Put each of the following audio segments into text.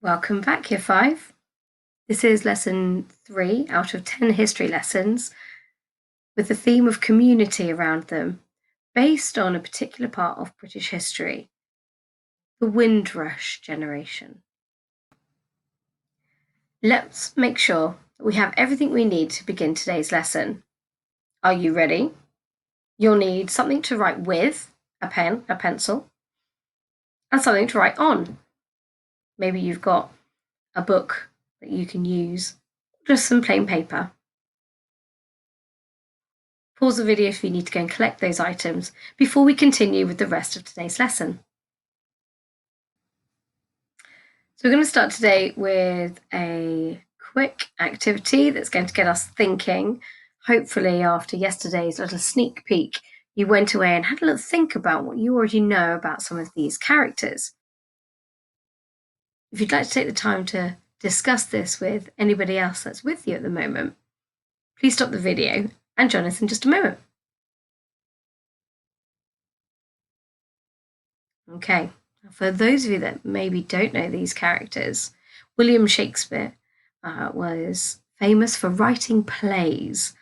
Welcome back, Year 5. This is lesson 3 out of 10 history lessons with the theme of community around them, based on a particular part of British history, the Windrush generation. Let's make sure that we have everything we need to begin today's lesson. Are you ready? You'll need something to write with, a pen, a pencil, and something to write on. Maybe you've got a book that you can use, just some plain paper. Pause the video if you need to go and collect those items before we continue with the rest of today's lesson. So we're going to start today with a quick activity that's going to get us thinking. Hopefully, after yesterday's little sneak peek, you went away and had a little think about what you already know about some of these characters. If you'd like to take the time to discuss this with anybody else that's with you at the moment, please stop the video and join us in just a moment. Okay, for those of you that maybe don't know these characters, William Shakespeare was famous for writing plays.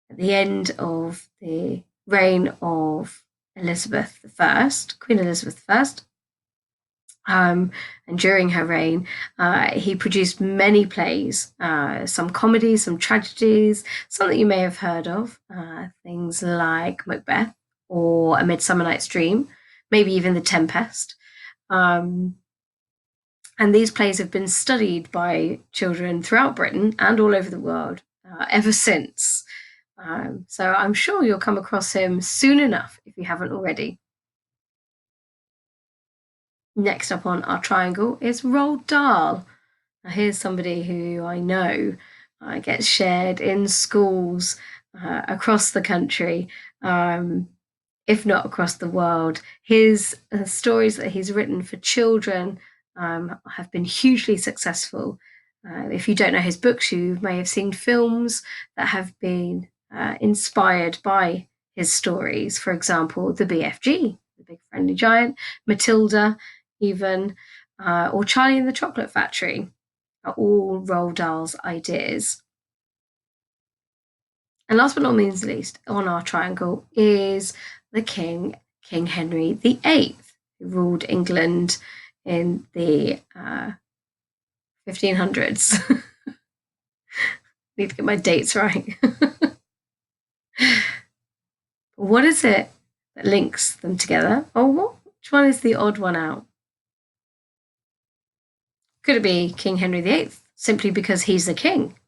At the end of the reign of Elizabeth I, Queen Elizabeth I, and during her reign, he produced many plays, some comedies, some tragedies, some that you may have heard of, things like Macbeth or A Midsummer Night's Dream, maybe even The Tempest. And these plays have been studied by children throughout Britain and all over the world ever since. So I'm sure you'll come across him soon enough if you haven't already. Next up on our triangle is Roald Dahl. Now here's somebody who I know gets shared in schools across the country, if not across the world. His stories that he's written for children have been hugely successful. If you don't know his books, you may have seen films that have been inspired by his stories. For example, The BFG, The Big Friendly Giant, Matilda, even, or Charlie and the Chocolate Factory, are all Roald Dahl's ideas. And last but not least, on our triangle is the King Henry VIII, who ruled England in the 1500s. Need to get my dates right. What is it that links them together? Oh, which one is the odd one out? Could it be King Henry VIII, simply because he's the king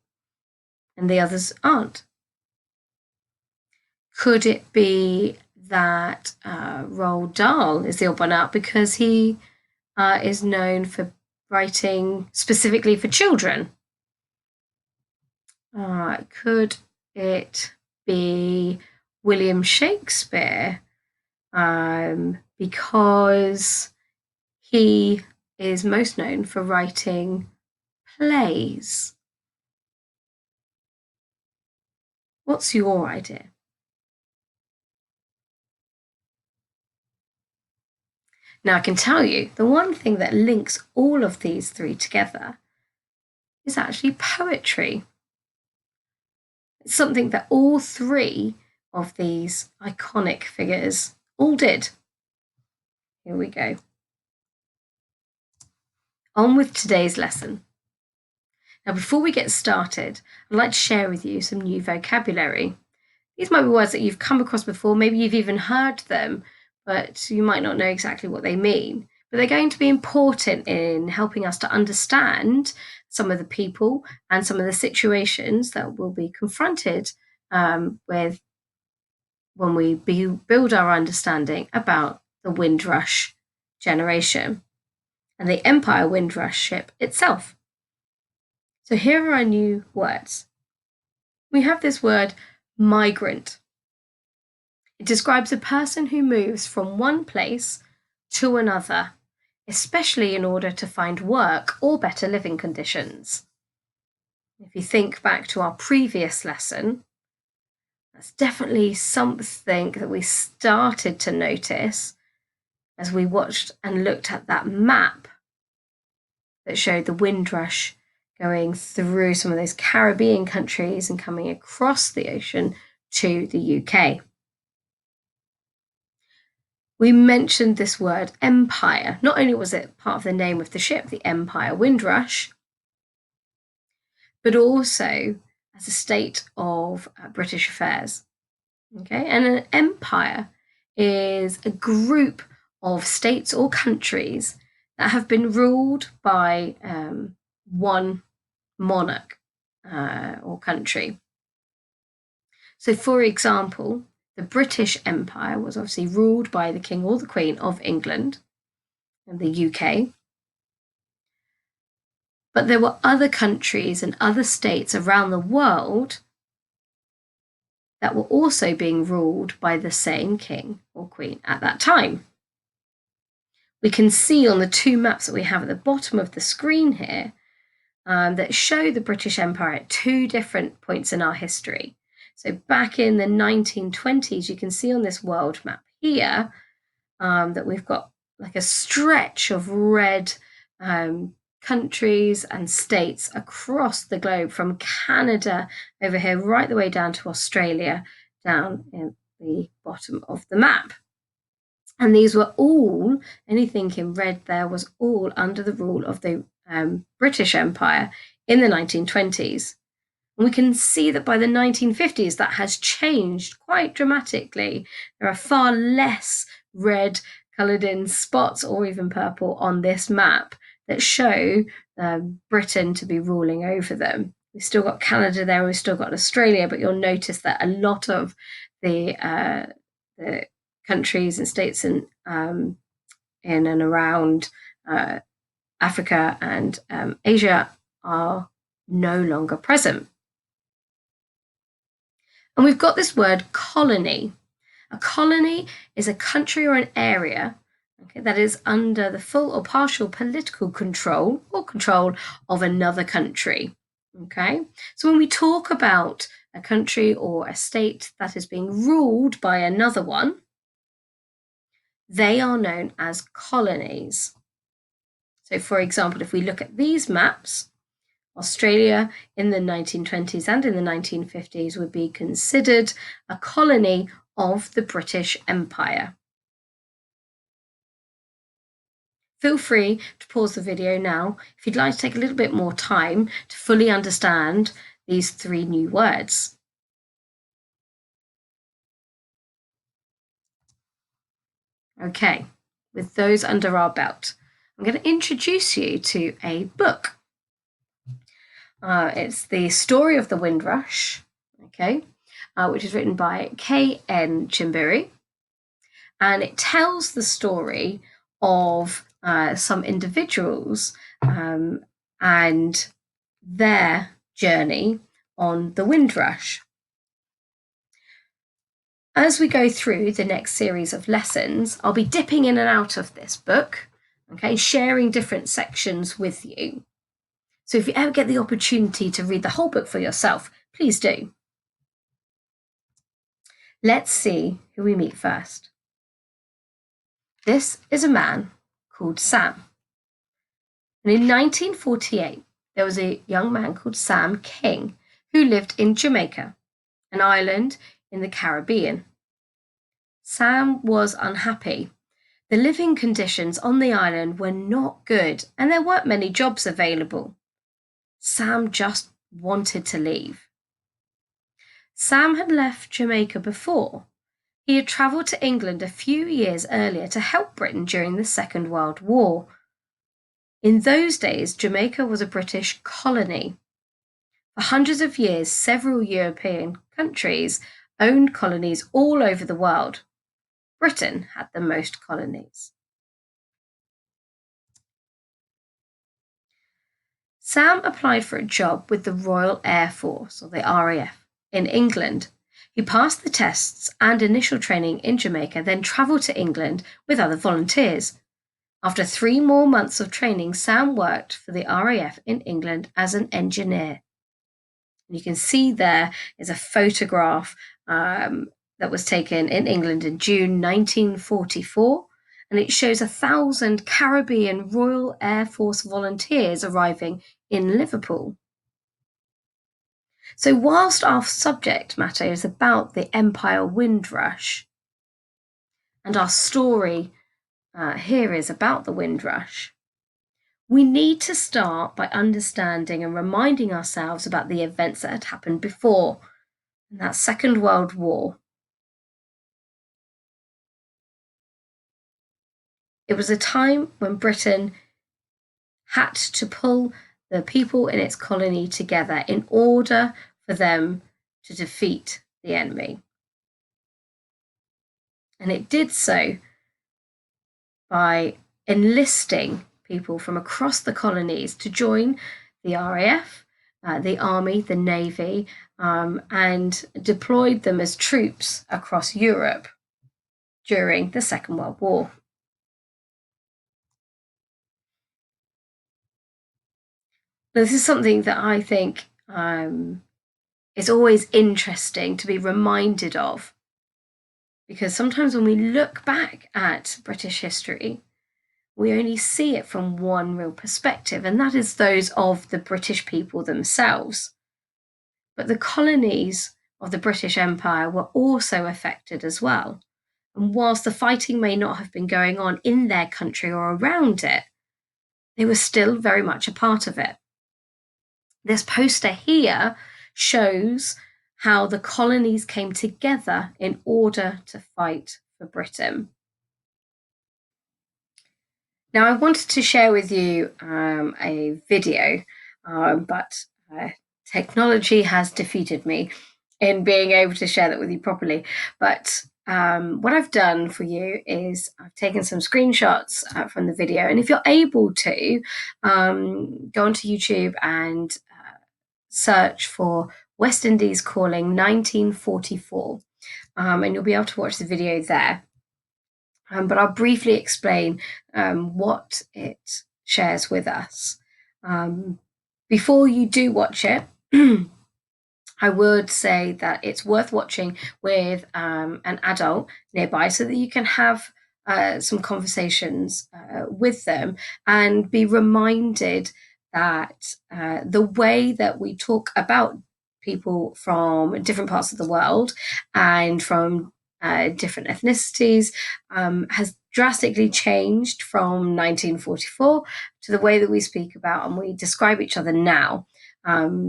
and the others aren't? Could it be that Roald Dahl is the odd one out because he is known for writing specifically for children? Could it be William Shakespeare because he is most known for writing plays? What's your idea? Now, I can tell you the one thing that links all of these three together is actually poetry. It's something that all three of these iconic figures all did. Here we go. On with today's lesson. Now, before we get started, I'd like to share with you some new vocabulary. These might be words that you've come across before, maybe you've even heard them, but you might not know exactly what they mean. But they're going to be important in helping us to understand some of the people and some of the situations that we'll be confronted with when we build our understanding about the Windrush generation and the Empire Windrush ship itself. So here are our new words. We have this word migrant. It describes a person who moves from one place to another, especially in order to find work or better living conditions. If you think back to our previous lesson, that's definitely something that we started to notice as we watched and looked at that map that showed the Windrush going through some of those Caribbean countries and coming across the ocean to the UK. We mentioned this word empire. Not only was it part of the name of the ship, the Empire Windrush, but also as a state of British affairs. Okay, and an empire is a group of states or countries that have been ruled by one monarch or country. So, for example, the British Empire was obviously ruled by the King or the Queen of England and the UK. But there were other countries and other states around the world that were also being ruled by the same king or queen at that time. We can see on the two maps that we have at the bottom of the screen here that show the British Empire at two different points in our history. So back in the 1920s, you can see on this world map here that we've got like a stretch of red countries and states across the globe, from Canada over here right the way down to Australia, down in the bottom of the map. And these were all, anything in red there was all under the rule of the British Empire in the 1920s. And we can see that by the 1950s, that has changed quite dramatically. There are far less red coloured in spots or even purple on this map that show Britain to be ruling over them. We've still got Canada there, we've still got Australia, but you'll notice that a lot of the countries and states in and around Africa and Asia are no longer present. And we've got this word colony. A colony is a country or an area that is under the full or partial political control or control of another country. Okay, so when we talk about a country or a state that is being ruled by another one, they are known as colonies. So, for example, if we look at these maps, Australia in the 1920s and in the 1950s would be considered a colony of the British Empire. Feel free to pause the video now if you'd like to take a little bit more time to fully understand these three new words. Okay, with those under our belt, I'm going to introduce you to a book. It's The Story of the Windrush, okay, which is written by K.N. Chimbiri, and it tells the story of some individuals and their journey on the Windrush. As we go through the next series of lessons, I'll be dipping in and out of this book, okay, sharing different sections with you. So if you ever get the opportunity to read the whole book for yourself, please do. Let's see who we meet first. This is a man called Sam. And in 1948, there was a young man called Sam King who lived in Jamaica, an island in the Caribbean. Sam was unhappy. The living conditions on the island were not good, and there weren't many jobs available. Sam just wanted to leave. Sam had left Jamaica before. He had travelled to England a few years earlier to help Britain during the Second World War. In those days, Jamaica was a British colony. For hundreds of years, several European countries owned colonies all over the world. Britain had the most colonies. Sam applied for a job with the Royal Air Force, or the RAF, in England. He passed the tests and initial training in Jamaica, then travelled to England with other volunteers. After 3 more months of training, Sam worked for the RAF in England as an engineer. You can see there is a photograph that was taken in England in June 1944, and it shows 1,000 Caribbean Royal Air Force volunteers arriving in Liverpool. So whilst our subject matter is about the Empire Windrush, and our story here is about the Windrush, we need to start by understanding and reminding ourselves about the events that had happened before, in that Second World War. It was a time when Britain had to pull the people in its colony together in order for them to defeat the enemy. And it did so by enlisting people from across the colonies to join the RAF, the Army, the Navy, and deployed them as troops across Europe during the Second World War. This is something that I think is always interesting to be reminded of, because sometimes when we look back at British history, we only see it from one real perspective, and that is those of the British people themselves. But the colonies of the British Empire were also affected as well. And whilst the fighting may not have been going on in their country or around it, they were still very much a part of it. This poster here shows how the colonies came together in order to fight for Britain. Now, I wanted to share with you a video, but technology has defeated me in being able to share that with you properly. But what I've done for you is I've taken some screenshots from the video, and if you're able to go onto YouTube and search for West Indies Calling 1944, and you'll be able to watch the video there. But I'll briefly explain what it shares with us. Before you do watch it, I would say that it's worth watching with an adult nearby so that you can have some conversations with them and be reminded that the way that we talk about people from different parts of the world and from different ethnicities has drastically changed from 1944 to the way that we speak about and we describe each other now.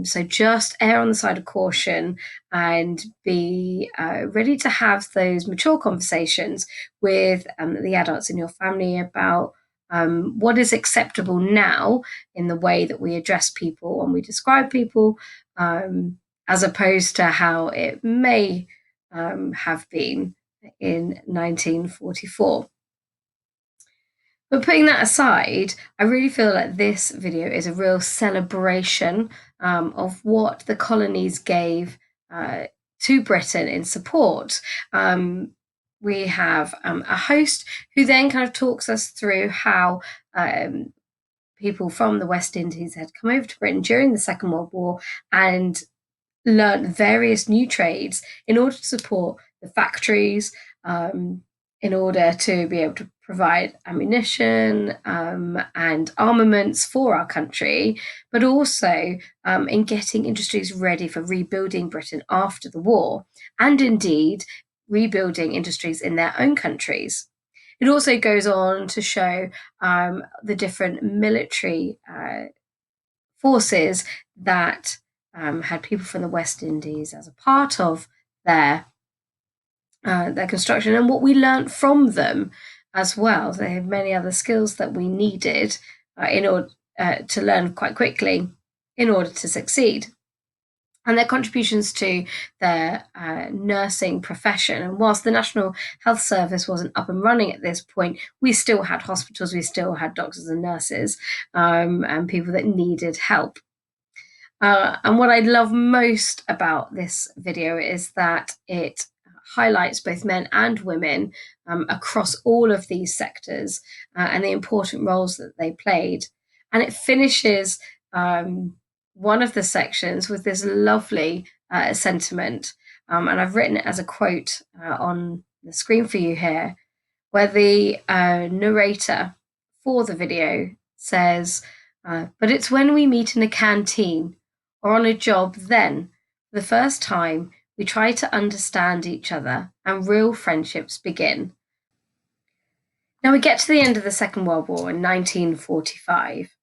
So just err on the side of caution and be ready to have those mature conversations with the adults in your family about what is acceptable now in the way that we address people and we describe people, as opposed to how it may have been in 1944. But putting that aside, I really feel like this video is a real celebration of what the colonies gave to Britain in support. We have a host who then kind of talks us through how people from the West Indies had come over to Britain during the Second World War and learned various new trades in order to support the factories, in order to be able to provide ammunition and armaments for our country, but also in getting industries ready for rebuilding Britain after the war, and indeed rebuilding industries in their own countries. It also goes on to show the different military forces that had people from the West Indies as a part of their construction and what we learned from them as well. They had many other skills that we needed in order to learn quite quickly in order to succeed. And their contributions to their nursing profession. And whilst the National Health Service wasn't up and running at this point, we still had hospitals, we still had doctors and nurses, and people that needed help. And what I love most about this video is that it highlights both men and women across all of these sectors and the important roles that they played. And it finishes one of the sections with this lovely sentiment. And I've written it as a quote on the screen for you here, where the narrator for the video says, but it's when we meet in a canteen or on a job then, for the first time, we try to understand each other and real friendships begin. Now we get to the end of the Second World War in 1945.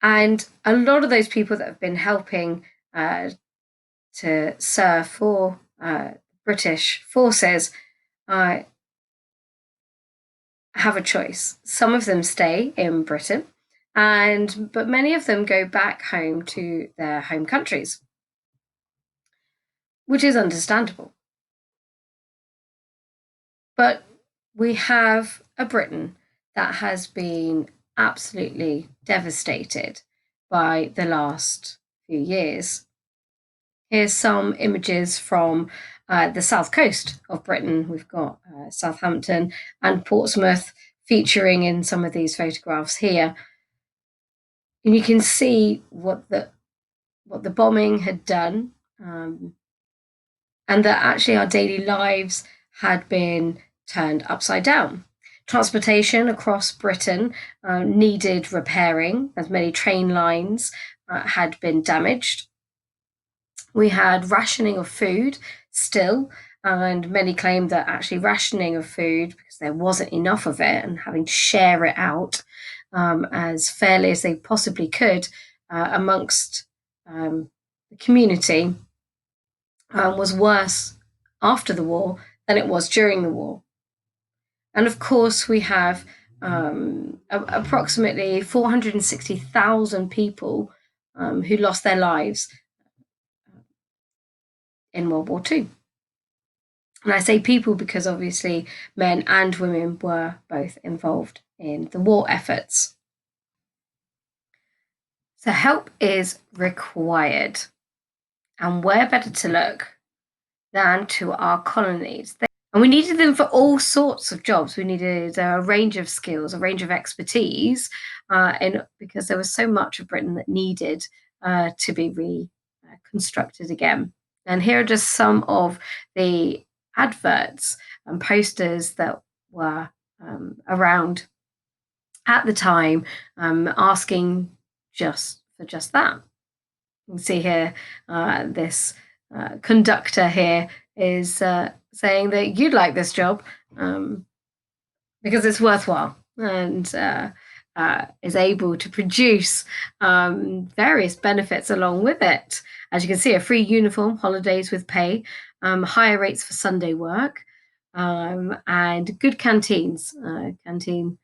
And a lot of those people that have been helping to serve for British forces have a choice. Some of them stay in Britain, but many of them go back home to their home countries, which is understandable. But we have a Britain that has been absolutely devastated by the last few years. Here's some images from the south coast of Britain. We've got Southampton and Portsmouth featuring in some of these photographs here. And you can see what the bombing had done, and that actually our daily lives had been turned upside down. Transportation across Britain needed repairing, as many train lines had been damaged. We had rationing of food still, and many claimed that actually rationing of food, because there wasn't enough of it, and having to share it out as fairly as they possibly could amongst the community, was worse after the war than it was during the war. And of course, we have approximately 460,000 people who lost their lives in World War II. And I say people because obviously men and women were both involved in the war efforts. So help is required. And where better to look than to our colonies? And we needed them for all sorts of jobs. We needed a range of skills, a range of expertise, because there was so much of Britain that needed to be reconstructed again. And here are just some of the adverts and posters that were around at the time, asking just for just that. You can see here this conductor here is saying that you'd like this job because it's worthwhile and is able to produce various benefits along with it. As you can see, a free uniform, holidays with pay, higher rates for Sunday work, and good canteens. Canteen,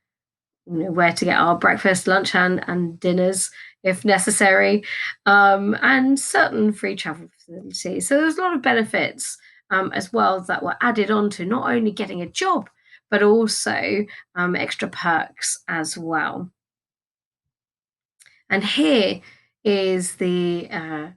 where to get our breakfast, lunch, and dinners if necessary, and certain free travel facilities. So there's a lot of benefits as well that were added on to not only getting a job, but also extra perks as well. And here is the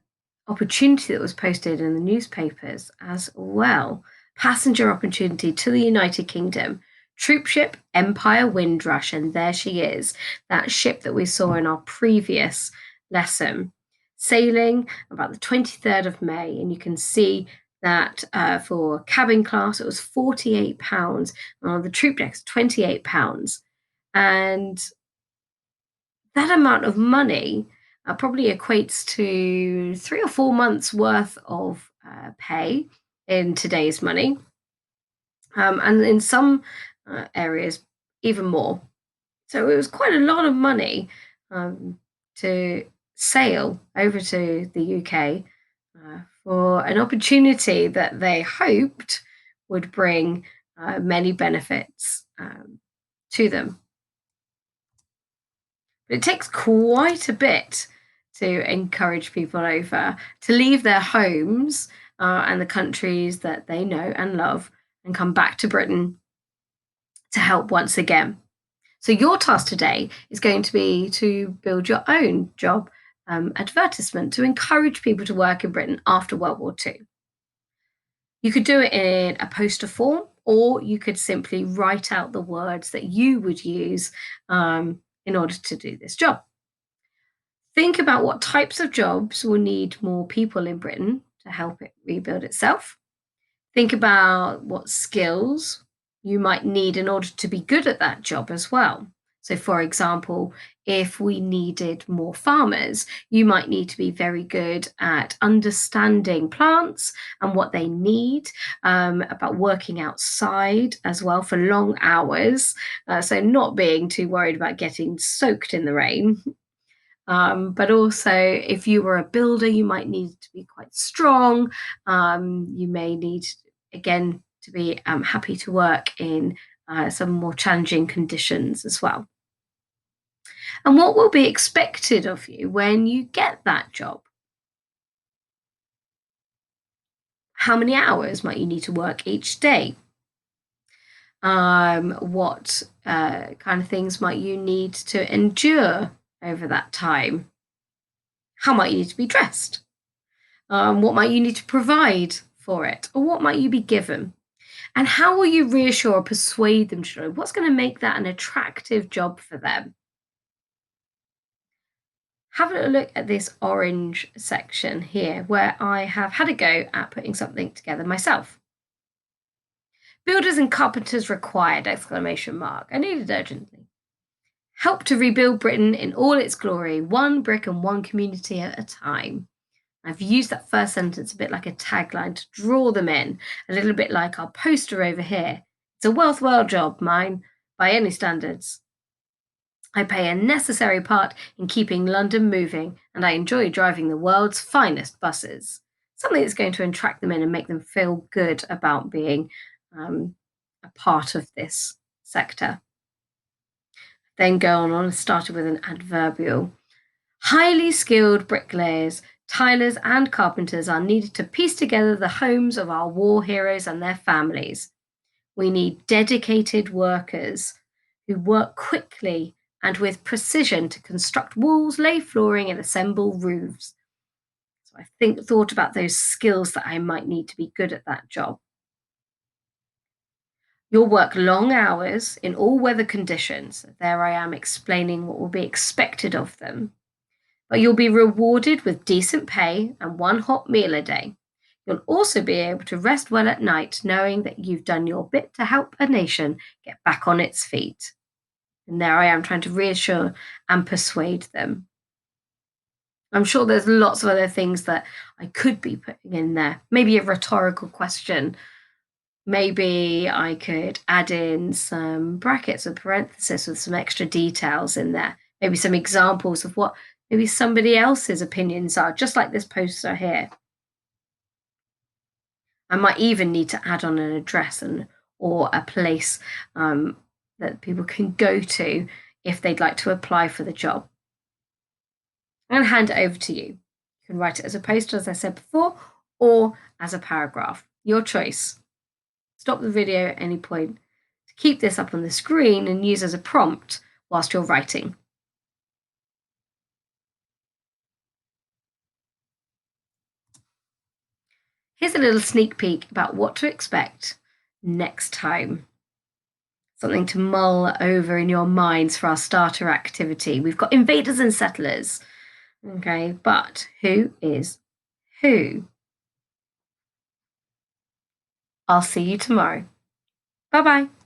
opportunity that was posted in the newspapers as well. Passenger opportunity to the United Kingdom. Troop ship Empire Windrush, and there she is, that ship that we saw in our previous lesson, sailing about the 23rd of May, and you can see that for cabin class it was £48, and on the troop decks £28, and that amount of money probably equates to 3 or 4 months worth of pay in today's money, and in some areas even more. So it was quite a lot of money to sail over to the UK for an opportunity that they hoped would bring many benefits to them. But it takes quite a bit to encourage people over to leave their homes and the countries that they know and love and come back to Britain to help once again. So your task today is going to be to build your own job advertisement to encourage people to work in Britain after World War II. You could do it in a poster form, or you could simply write out the words that you would use in order to do this job. Think about what types of jobs will need more people in Britain to help it rebuild itself. Think about what skills you might need in order to be good at that job as well. So, for example, if we needed more farmers, you might need to be very good at understanding plants and what they need, about working outside as well for long hours. So, not being too worried about getting soaked in the rain. But also, if you were a builder, you might need to be quite strong. You may need, again, to be happy to work in some more challenging conditions as well. And what will be expected of you when you get that job? How many hours might you need to work each day? What kind of things might you need to endure over that time? How might you need to be dressed? What might you need to provide for it? Or what might you be given? And how will you reassure or persuade them to join? What's going to make that an attractive job for them? Have a look at this orange section here where I have had a go at putting something together myself. Builders and carpenters required! Exclamation mark. I needed urgently. Help to rebuild Britain in all its glory, one brick and one community at a time. I've used that first sentence a bit like a tagline to draw them in, a little bit like our poster over here. It's a worthwhile job, mine, by any standards. I play a necessary part in keeping London moving, and I enjoy driving the world's finest buses. Something that's going to attract them in and make them feel good about being a part of this sector. Then go on and started with an adverbial. Highly skilled bricklayers, tilers, and carpenters are needed to piece together the homes of our war heroes and their families. We need dedicated workers who work quickly and with precision to construct walls, lay flooring, and assemble roofs. So I thought about those skills that I might need to be good at that job. You'll work long hours in all weather conditions. There I am explaining what will be expected of them. But you'll be rewarded with decent pay and one hot meal a day. You'll also be able to rest well at night, knowing that you've done your bit to help a nation get back on its feet. And there I am trying to reassure and persuade them. I'm sure there's lots of other things that I could be putting in there. Maybe a rhetorical question. Maybe I could add in some brackets or parentheses with some extra details in there. Maybe some examples of what maybe somebody else's opinions are, just like this poster here. I might even need to add on an address or a place that people can go to if they'd like to apply for the job. I'm going to hand it over to you. You can write it as a poster, as I said before, or as a paragraph. Your choice. Stop the video at any point to keep this up on the screen and use as a prompt whilst you're writing. Here's a little sneak peek about what to expect next time. Something to mull over in your minds for our starter activity. We've got invaders and settlers. Okay, but who is who? I'll see you tomorrow. Bye bye.